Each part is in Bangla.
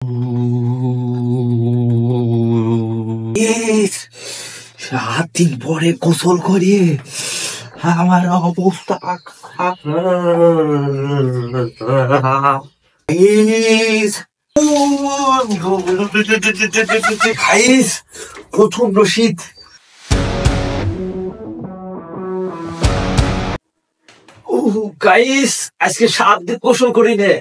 ইস, 7 দিন পরে গোসল করি, আমার অবস্থা খারাপ। ইস, গাইস, প্রচন্ড শীত। গাইস, আজকে 7 দিন গোসল করি নে।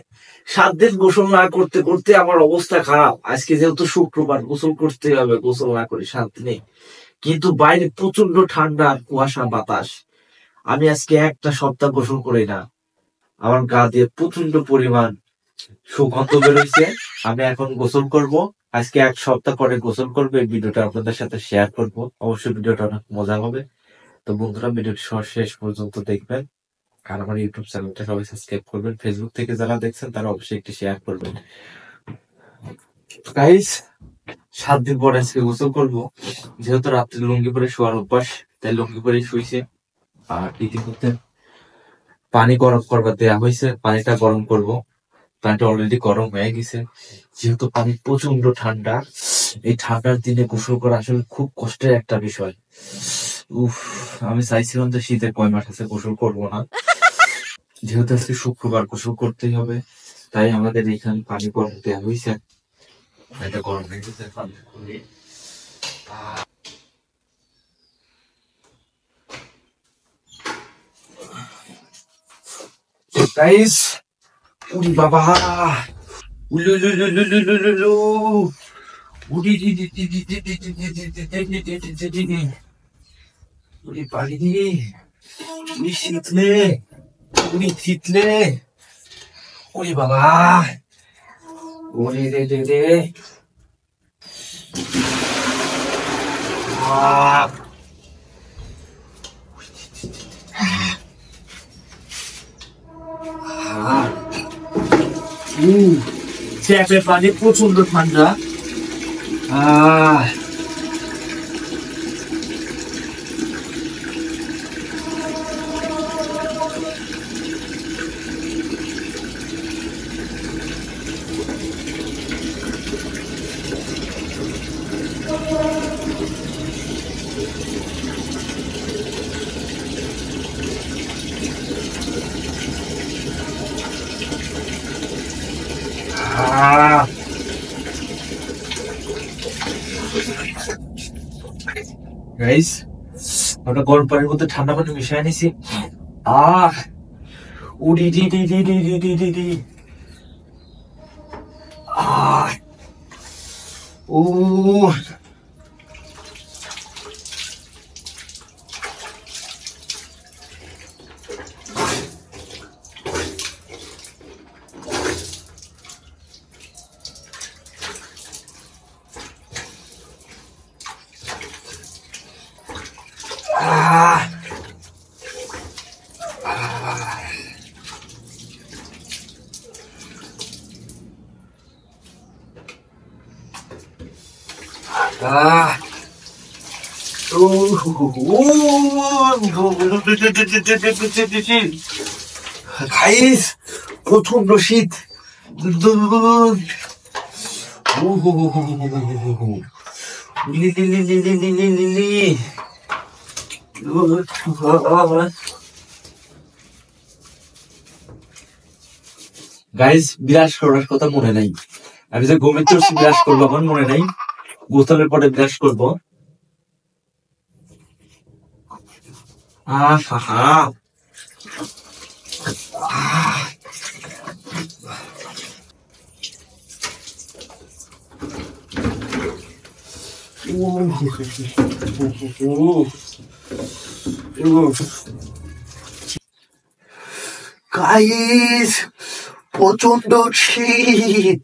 7 দিন গোসল না করতে করতে আমার অবস্থা খারাপ। আজকে যেহেতু শুক্রবার, গোসল করতে হবে। গোসল না করি 7 দিনে, কিন্তু বাইরে প্রচন্ড ঠান্ডা, কুয়াশা, বাতাস। আমি আজকে একটা সপ্তাহ গোসল করি না। আমার গা দিয়ে প্রচন্ড পরিমাণ সুগন্ধ বেরোইছে। আমি এখন গোসল করব। আজকে 1 সপ্তাহ পরে গোসল করবো। এই ভিডিওটা আপনাদের সাথে শেয়ার করব। অবশ্যই ভিডিওটা অনেক মজা হবে। তো বন্ধুরা, ভিডিওটি শেষ পর্যন্ত দেখবেন। আর আমার ইউটিউব চ্যানেলটা সবাই সাবস্ক্রাইব করবেন। ফেসবুক থেকে যারা দেখছেন তারা অবশ্যই একটি শেয়ার করবেন। গাইস, 7 দিন পরে আজকে গোসল করবো। যেহেতু রাত্রে লুঙ্গি পরে শোয়ার অভ্যাস, তাই লুঙ্গি পরে শুইছে। আর ইতিমধ্যে পানি গরম করবার দেওয়া হয়েছে। পানিটা গরম করব। পানিটা অলরেডি গরম হয়ে গেছে। যেহেতু পানি প্রচন্ড ঠান্ডা, এই ঠান্ডার দিনে গোসল করা আসলে খুব কষ্টের একটা বিষয়। উফ, আমি চাইছিলাম যে শীতের কয় মাস আছে গোসল করবো না। যেহেতু আজকে শুক্রবার, গোসল করতেই হবে। তাই আমাদের এখানে পানি গরম দেওয়া হয়েছে। এটা গরম হয়ে গেছে। গাইস, উরি বাবা, উলু লু লু লু লু লু লু লু, উরি দি দি দি দি দি দি দি দি দি দি দি দি দি দি দি, উরি পারি দি, উরি শীতলে, উরি শীতলে, উরি বাবা, উরি রে রে রে, আহ, আহ, ট্যাপের পানি প্রচন্ড ঠান্ডা। আহ, আহ, গাইস, আমরা গরম পানির মধ্যে ঠান্ডা পানি মিশিয়ে নিছি। আহ, উরি দি দি দি দি দি দি দি দি, আহ, ও, আহ, আহ, গাইস, প্রচন্ড শীত। গাইস, বিরাজ করার কথা মনে নাই। আমি যে ঘুমের চড়ছি, বিরাজ করবো আমার মনে নাই। গোসলের পরে বিরাজ করবো। আহা, গাইস, প্রচন্ড শীত।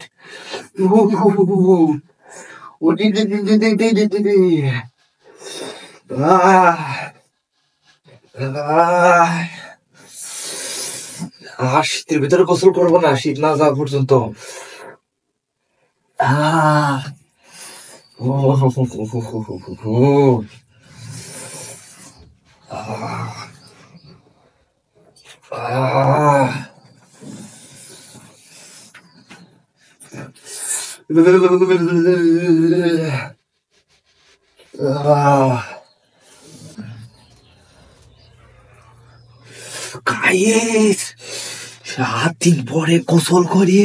শীতের ভিতরে গোসল করবো না, শীত না যাওয়া পর্যন্ত। আহ, গাইস 7 দিন পরে গোসল করি,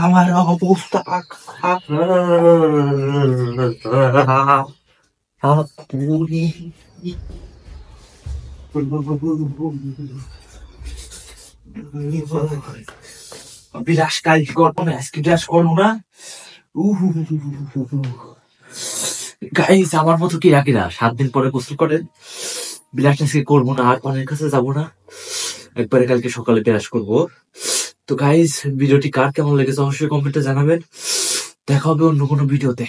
আমার অবস্থা খারাপ। বিরাস কাজ করবো না, আজকে বিরাস করবো না। গাইস আমার মতো কি রাখি না 7 দিন পরে গোসল করেন, বিরাস আজকে করবো না, আর পানির কাছে যাবো না, একবারে কালকে সকালে বিরাস করবো। তো গাইস ভিডিওটি কার কেমন লেগেছে অবশ্যই কমেন্টে জানাবেন। দেখা হবে অন্য কোনো ভিডিওতে।